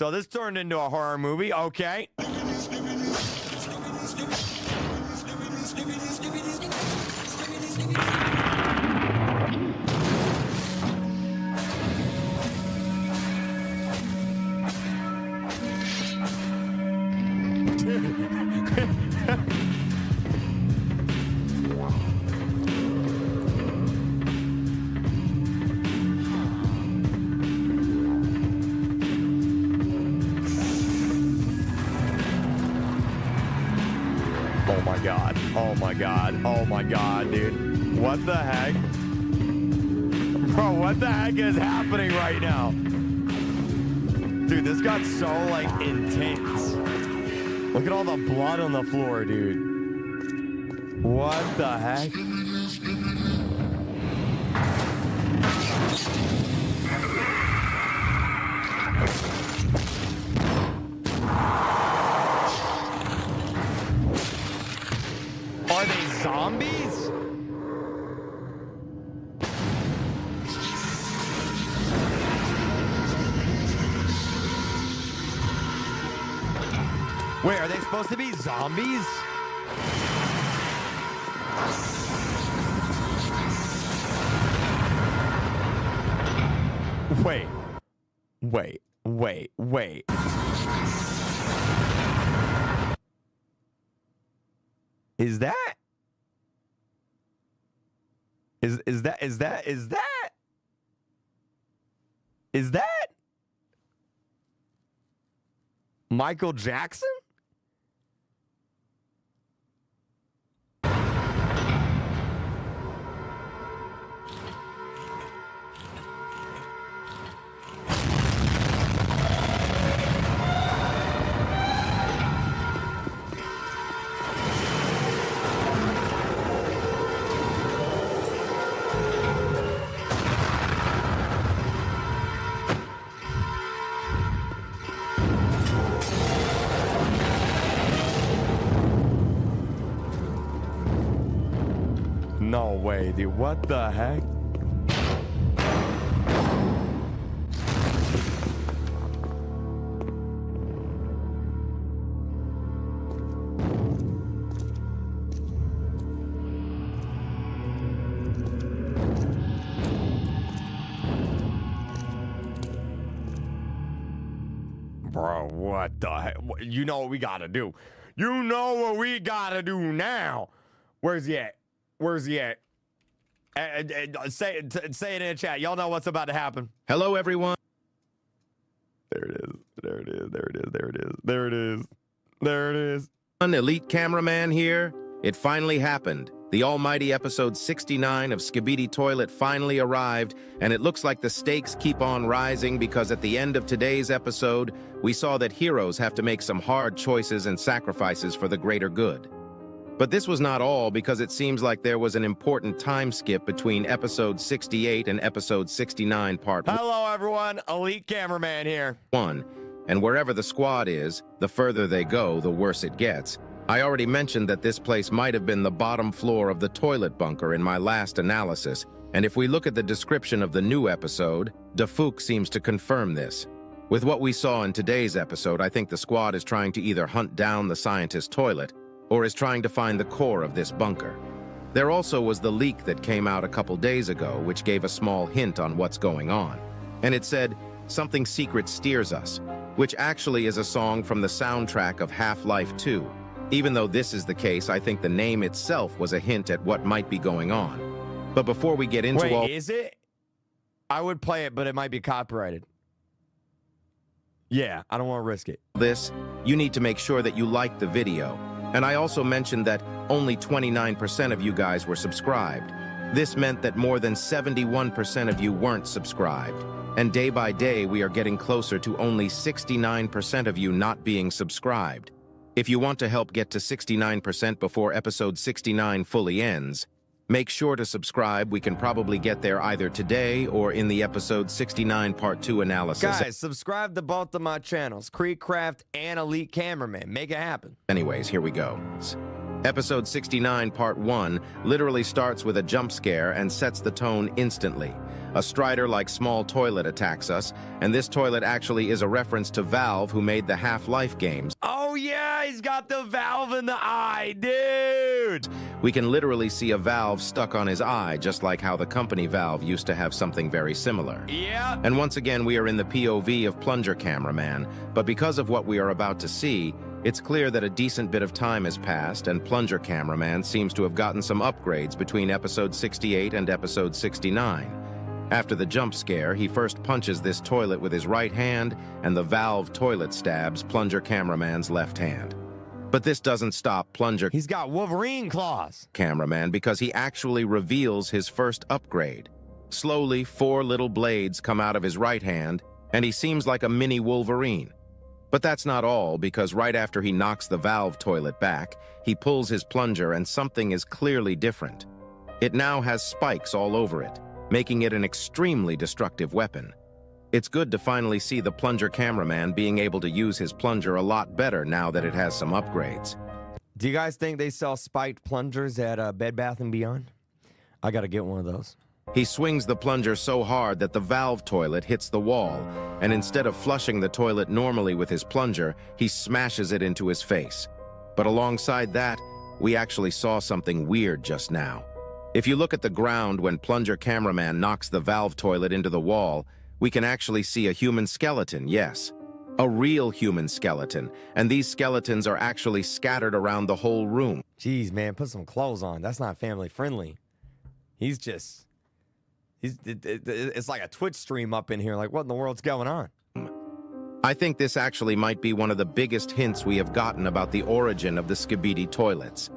So this turned into a horror movie. Okay. Oh my god. Oh my god. Oh my god, dude. What the heck? Bro, what the heck is happening right now? Dude, this got so, like, intense. Look at all the blood on the floor, dude. What the heck? Are they zombies? Wait, are they supposed to be zombies? Wait. Is that Michael Jackson? No way, dude. What the heck? Bro, what the heck? You know what we gotta do. You know what we gotta do now. Where's he at? Where's he at? Say it in the chat. Y'all know what's about to happen. Hello, everyone. There it is. There it is. There it is. There it is. There it is. There it is. An elite cameraman here. It finally happened. The almighty episode 69 of Skibidi Toilet finally arrived, and it looks like the stakes keep on rising because at the end of today's episode, we saw that heroes have to make some hard choices and sacrifices for the greater good. But this was not all, because it seems like there was an important time skip between episode 68 and episode 69 part Hello, everyone. Elite cameraman here. 1. And wherever the squad is, the further they go, the worse it gets. I already mentioned that this place might have been the bottom floor of the toilet bunker in my last analysis, and if we look at the description of the new episode, Defuk seems to confirm this. With what we saw in today's episode, I think the squad is trying to either hunt down the scientist's toilet, or is trying to find the core of this bunker. There also was the leak that came out a couple days ago, which gave a small hint on what's going on. And it said, "Something secret steers us," which actually is a song from the soundtrack of Half-Life 2. Even though this is the case, I think the name itself was a hint at what might be going on. But before we get into all— Wait, is it? I would play it, but it might be copyrighted. Yeah, I don't want to risk it. This, you need to make sure that you like the video. And I also mentioned that only 29% of you guys were subscribed. This meant that more than 71% of you weren't subscribed. And day by day, we are getting closer to only 69% of you not being subscribed. If you want to help get to 69% before episode 69 fully ends, make sure to subscribe. We can probably get there either today or in the episode 69 part 2 analysis. Guys, subscribe to both of my channels, KreekCraft and Elite Cameraman. Make it happen. Anyways, here we go. Episode 69, Part 1, literally starts with a jump scare and sets the tone instantly. A strider-like small toilet attacks us, and this toilet actually is a reference to Valve, who made the Half-Life games. Oh yeah, he's got the valve in the eye, dude! We can literally see a valve stuck on his eye, just like how the company Valve used to have something very similar. Yeah. And once again, we are in the POV of Plunger Cameraman, but because of what we are about to see, it's clear that a decent bit of time has passed, and Plunger Cameraman seems to have gotten some upgrades between episode 68 and episode 69. After the jump scare, he first punches this toilet with his right hand, and the valve toilet stabs Plunger Cameraman's left hand. But this doesn't stop Plunger He's got Wolverine claws. Cameraman because he actually reveals his first upgrade. Slowly, 4 little blades come out of his right hand, and he seems like a mini Wolverine. But that's not all, because right after he knocks the valve toilet back, he pulls his plunger and something is clearly different. It now has spikes all over it, making it an extremely destructive weapon. It's good to finally see the Plunger Cameraman being able to use his plunger a lot better now that it has some upgrades. Do you guys think they sell spiked plungers at Bed Bath & Beyond? I gotta get one of those. He swings the plunger so hard that the valve toilet hits the wall, and instead of flushing the toilet normally with his plunger, he smashes it into his face. But alongside that, we actually saw something weird just now. If you look at the ground when Plunger Cameraman knocks the valve toilet into the wall, we can actually see a human skeleton, yes. A real human skeleton, and these skeletons are actually scattered around the whole room. Jeez, man, put some clothes on. That's not family friendly. It's like a Twitch stream up in here. Like, what in the world's going on? I think this actually might be one of the biggest hints we have gotten about the origin of the Skibidi toilets.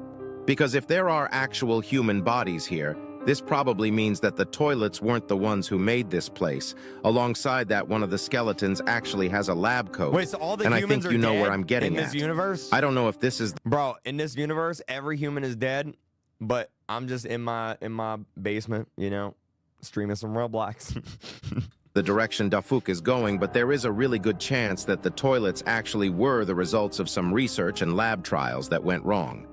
Because if there are actual human bodies here, this probably means that the toilets weren't the ones who made this place. Alongside that, one of the skeletons actually has a lab coat. Wait, so all the and I humans think are you know dead where I'm getting in this at. universe? I don't know if this is... Bro, in this universe, every human is dead, but I'm just in my basement, you know, streaming some Roblox. the direction Dafuk is going, but there is a really good chance that the toilets actually were the results of some research and lab trials that went wrong.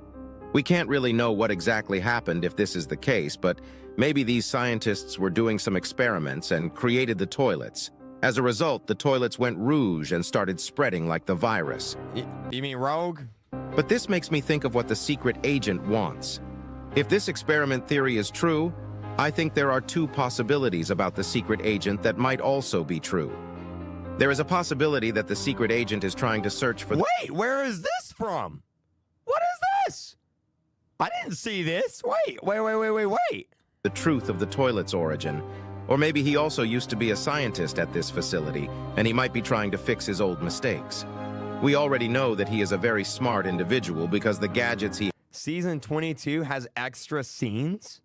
We can't really know what exactly happened if this is the case, but maybe these scientists were doing some experiments and created the toilets. As a result, the toilets went rouge and started spreading like the virus. You mean rogue? But this makes me think of what the secret agent wants. If this experiment theory is true, I think there are 2 possibilities about the secret agent that might also be true. There is a possibility that the secret agent is trying to search for... Wait, where is this from? What is this? I didn't see this. Wait. The truth of the toilet's origin. Or maybe he also used to be a scientist at this facility, and he might be trying to fix his old mistakes. We already know that he is a very smart individual because the gadgets he... Season 22 has extra scenes?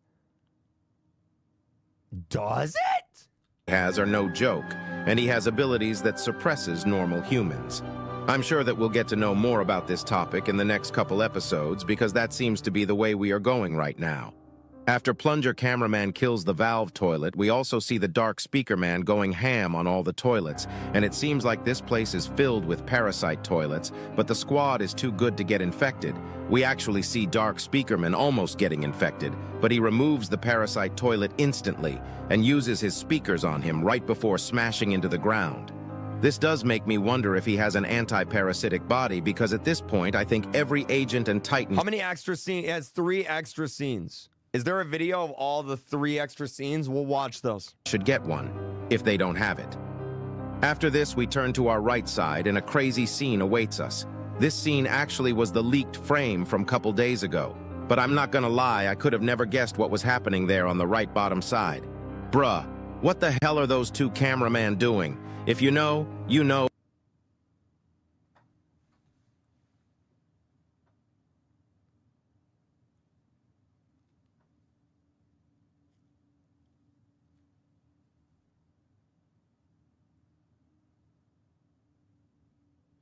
Does it? ...has are no joke, and he has abilities that suppresses normal humans. I'm sure that we'll get to know more about this topic in the next couple episodes because that seems to be the way we are going right now. After Plunger Cameraman kills the valve toilet, we also see the Dark Speaker Man going ham on all the toilets, and it seems like this place is filled with parasite toilets, but the squad is too good to get infected. We actually see Dark Speaker Man almost getting infected, but he removes the parasite toilet instantly and uses his speakers on him right before smashing into the ground. This does make me wonder if he has an anti-parasitic body, because at this point, I think every agent and Titan... How many extra scenes? It has 3 extra scenes. Is there a video of all the 3 extra scenes? We'll watch those. ...should get one, if they don't have it. After this, we turn to our right side, and a crazy scene awaits us. This scene actually was the leaked frame from a couple days ago. But I'm not gonna lie, I could have never guessed what was happening there on the right bottom side. Bruh, what the hell are those 2 cameramen doing? If you know, you know.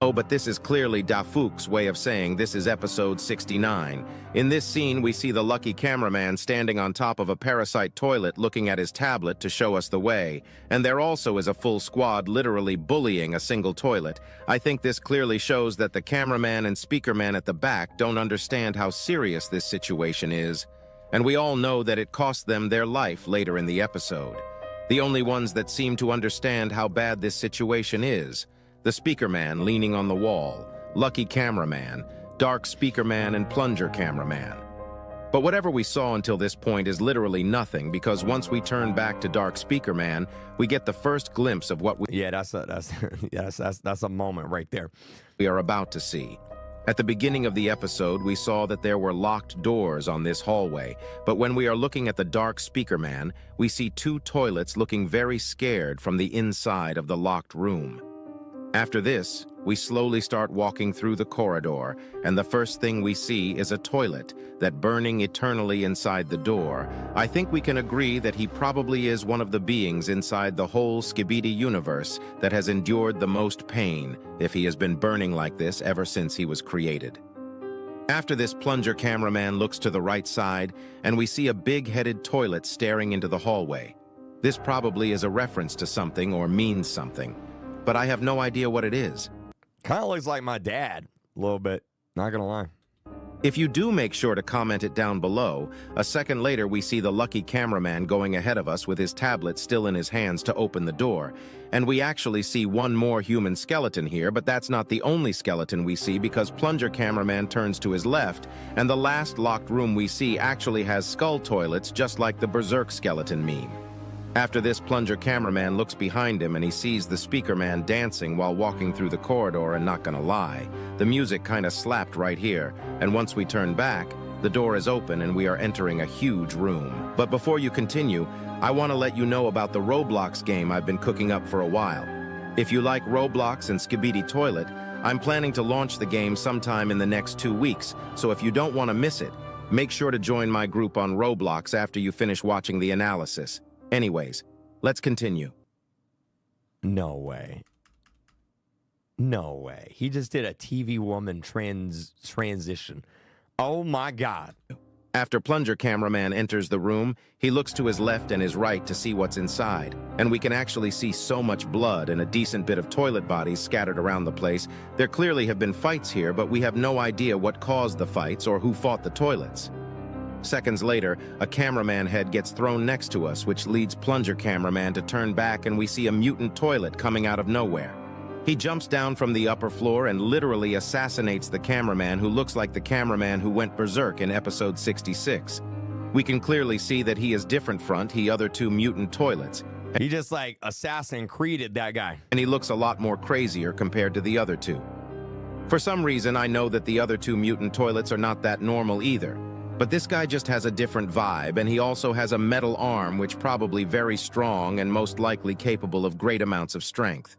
Oh, but this is clearly Dafouk's way of saying this is episode 69. In this scene, we see the lucky cameraman standing on top of a parasite toilet looking at his tablet to show us the way. And there also is a full squad literally bullying a single toilet. I think this clearly shows that the cameraman and speakerman at the back don't understand how serious this situation is. And we all know that it cost them their life later in the episode. The only ones that seem to understand how bad this situation is: the speakerman leaning on the wall, lucky cameraman, dark speakerman, and plunger cameraman. But whatever we saw until this point is literally nothing, because once we turn back to dark speakerman, we get the first glimpse of what Yeah, that's a moment right there. we are about to see. At the beginning of the episode, we saw that there were locked doors on this hallway, but when we are looking at the dark speakerman, we see two toilets looking very scared from the inside of the locked room. After this, we slowly start walking through the corridor, and the first thing we see is a toilet that burning eternally inside the door. I think we can agree that he probably is one of the beings inside the whole Skibidi universe that has endured the most pain, if he has been burning like this ever since he was created. After this, plunger cameraman looks to the right side, and we see a big-headed toilet staring into the hallway. This probably is a reference to something or means something, but I have no idea what it is. Kind of looks like my dad, a little bit. Not gonna lie. If you do, make sure to comment it down below. A second later, we see the lucky cameraman going ahead of us with his tablet still in his hands to open the door. And we actually see one more human skeleton here, but that's not the only skeleton we see, because plunger cameraman turns to his left, and the last locked room we see actually has skull toilets, just like the Berserk skeleton meme. After this, plunger cameraman looks behind him and he sees the speakerman dancing while walking through the corridor, and not gonna lie, the music kinda slapped right here, and once we turn back, the door is open and we are entering a huge room. But before you continue, I want to let you know about the Roblox game I've been cooking up for a while. If you like Roblox and Skibidi Toilet, I'm planning to launch the game sometime in the next 2 weeks, so if you don't want to miss it, make sure to join my group on Roblox after you finish watching the analysis. Anyways, let's continue. No way. No way. He just did a TV woman transition. Oh my God. After plunger cameraman enters the room, he looks to his left and his right to see what's inside, and we can actually see so much blood and a decent bit of toilet bodies scattered around the place. There clearly have been fights here, but we have no idea what caused the fights or who fought the toilets. Seconds later, a cameraman head gets thrown next to us, which leads plunger cameraman to turn back, and we see a mutant toilet coming out of nowhere. He jumps down from the upper floor and literally assassinates the cameraman, who looks like the cameraman who went berserk in episode 66. We can clearly see that he is different from the other two mutant toilets. He just like Assassin Creeded that guy. And he looks a lot more crazier compared to the other two. For some reason, I know that the other two mutant toilets are not that normal either. But this guy just has a different vibe, and he also has a metal arm, which probably very strong and most likely capable of great amounts of strength.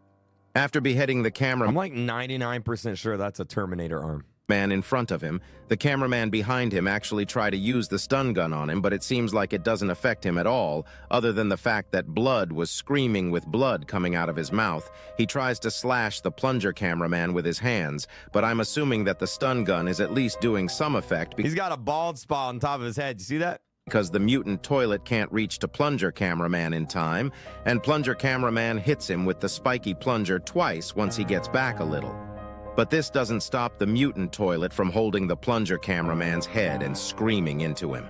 After beheading the cameraman, I'm like 99% sure that's a Terminator arm. In front of him, the cameraman behind him actually try to use the stun gun on him, but it seems like it doesn't affect him at all, other than the fact that blood was screaming with blood coming out of his mouth. He tries to slash the plunger cameraman with his hands, but I'm assuming that the stun gun is at least doing some effect. He's got a bald spot on top of his head. You see that? Because the mutant toilet can't reach to plunger cameraman in time, and plunger cameraman hits him with the spiky plunger twice once he gets back a little. But this doesn't stop the mutant toilet from holding the plunger cameraman's head and screaming into him.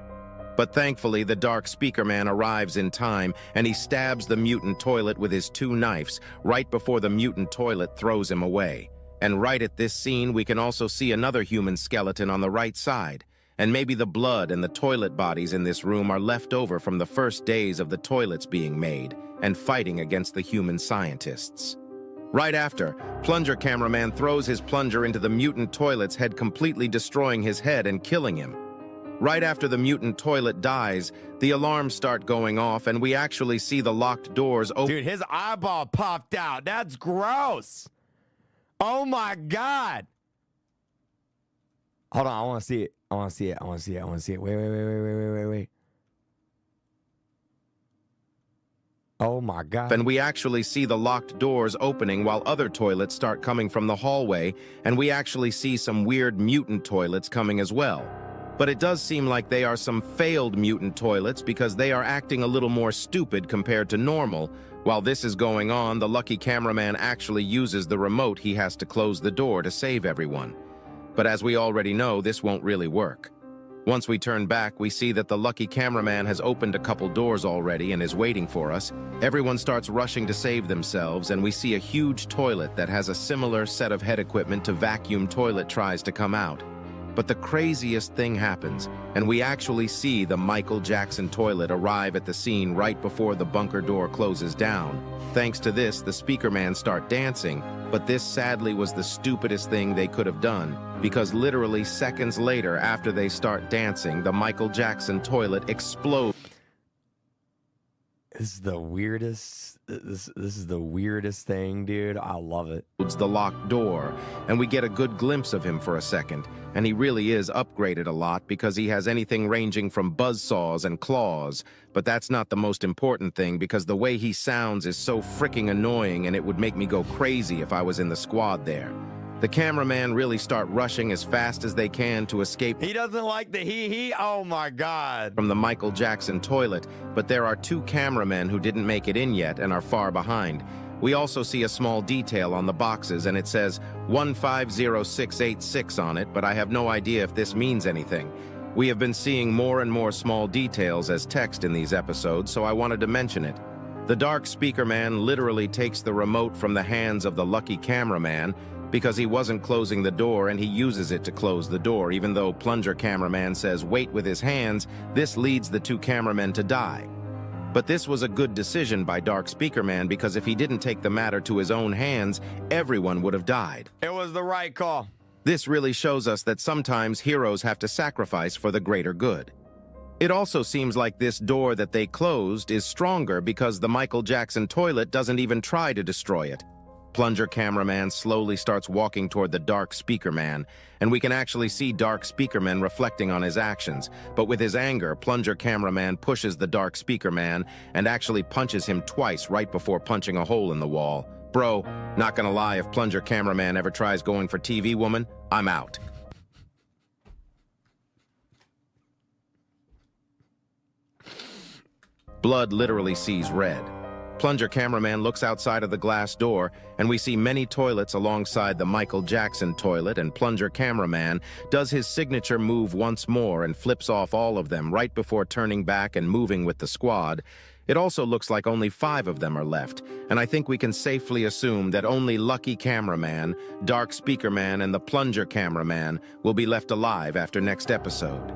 But thankfully, the dark speakerman arrives in time, and he stabs the mutant toilet with his 2 knives right before the mutant toilet throws him away. And right at this scene, we can also see another human skeleton on the right side. And maybe the blood and the toilet bodies in this room are left over from the first days of the toilets being made and fighting against the human scientists. Right after, plunger cameraman throws his plunger into the mutant toilet's head, completely destroying his head and killing him. Right after the mutant toilet dies, the alarms start going off, and we actually see the locked doors open. Dude, his eyeball popped out. That's gross. Oh my God. Hold on, I want to see it. I want to see it. I want to see it. I want to see it. Wait. Oh my God. And we actually see the locked doors opening while other toilets start coming from the hallway, and we actually see some weird mutant toilets coming as well. But it does seem like they are some failed mutant toilets because they are acting a little more stupid compared to normal. While this is going on, the lucky cameraman actually uses the remote he has to close the door to save everyone. But as we already know, this won't really work. Once we turn back, we see that the lucky cameraman has opened a couple doors already and is waiting for us. Everyone starts rushing to save themselves, and we see a huge toilet that has a similar set of head equipment to vacuum toilet tries to come out. But the craziest thing happens, and we actually see the Michael Jackson toilet arrive at the scene right before the bunker door closes down. Thanks to this, the speaker man start dancing, but this sadly was the stupidest thing they could have done, because literally seconds later after they start dancing, the Michael Jackson toilet explodes. This is the weirdest. This is the weirdest thing, dude. I love it. The locked door, and we get a good glimpse of him for a second, and he really is upgraded a lot because he has anything ranging from buzzsaws and claws. But that's not the most important thing, because the way he sounds is so freaking annoying, and it would make me go crazy if I was in the squad there. The cameraman really start rushing as fast as they can to escape. He doesn't like the hee-hee? Oh my God. From the Michael Jackson toilet, but there are two cameramen who didn't make it in yet and are far behind. We also see a small detail on the boxes, and it says 150686 on it, but I have no idea if this means anything. We have been seeing more and more small details as text in these episodes, so I wanted to mention it. The dark speaker man literally takes the remote from the hands of the lucky cameraman because he wasn't closing the door, and he uses it to close the door. Even though plunger cameraman says wait with his hands, this leads the two cameramen to die. But this was a good decision by Dark Speaker Man, because if he didn't take the matter to his own hands, everyone would have died. It was the right call. This really shows us that sometimes heroes have to sacrifice for the greater good. It also seems like this door that they closed is stronger because the Michael Jackson toilet doesn't even try to destroy it. Plunger cameraman slowly starts walking toward the Dark Speaker Man, and we can actually see Dark Speaker Man reflecting on his actions. But with his anger, Plunger cameraman pushes the Dark Speaker Man and actually punches him twice right before punching a hole in the wall. Bro, not gonna lie, if Plunger cameraman ever tries going for TV woman, I'm out. Blood literally sees red. Plunger cameraman looks outside of the glass door, and we see many toilets alongside the Michael Jackson toilet, and Plunger cameraman does his signature move once more and flips off all of them right before turning back and moving with the squad. It also looks like only 5 of them are left, and I think we can safely assume that only Lucky Cameraman, Dark Speaker Man, and the Plunger cameraman will be left alive after next episode.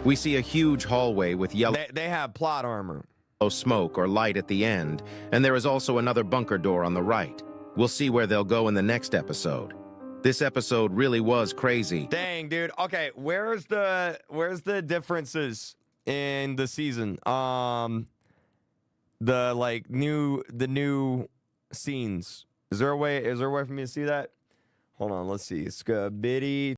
We see a huge hallway with yellow... They have plot armor. Smoke or light at the end, and there is also another bunker door on the right. We'll see where they'll go in the next episode. This episode really was crazy. Dang, dude. Okay, where's the differences in the season? The new scenes. Is there a way for me to see that? Hold on, let's see. Skibidi